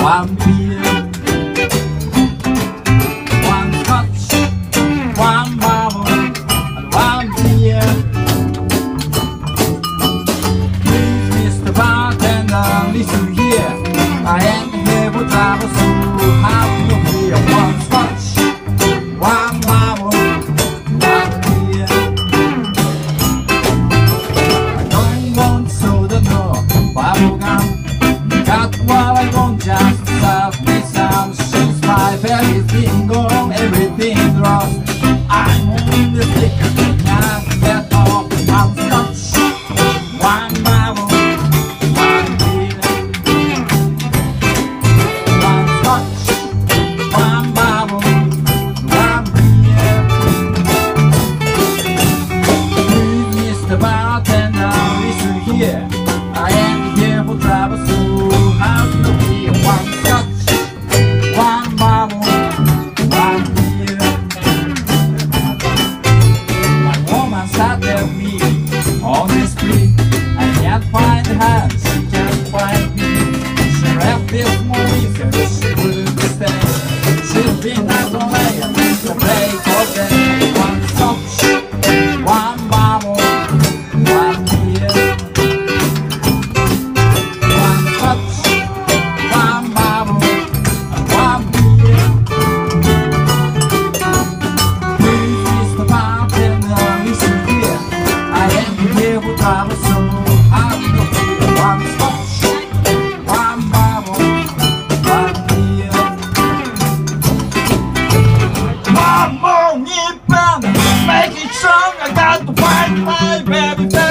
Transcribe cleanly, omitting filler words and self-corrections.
one beer, one scotch, one bourbon, and one beer. Please, Mr. Bartender, listen here. I ain't here for trouble, so have no fear. One scotch, one bourbon, one beer. I don't want soda, no bubble gum. Got what I want, just serve me some. She's my favorite thing on everything wrong. I'm on the sticker, can't get off. One scotch, one bubble, one beer. One scotch, one bubble, one beer. Please, Mr. Bartender, listen here. I am here for trouble, so have no fear. One scotch, one bubble, one beer. My woman sat at me on the street. I can't find her, she can't find me. She left this morning, so she wouldn't stay. She's been out all night and to play for day. One scotch, one bubble, one beer. One scotch, one bubble, and one beer. Please, Mr. Bartender, listen here. I ain't here for trouble, so have no fear. One scotch, one bubble, one beer. One more nip and make it strong. I got to find my baby.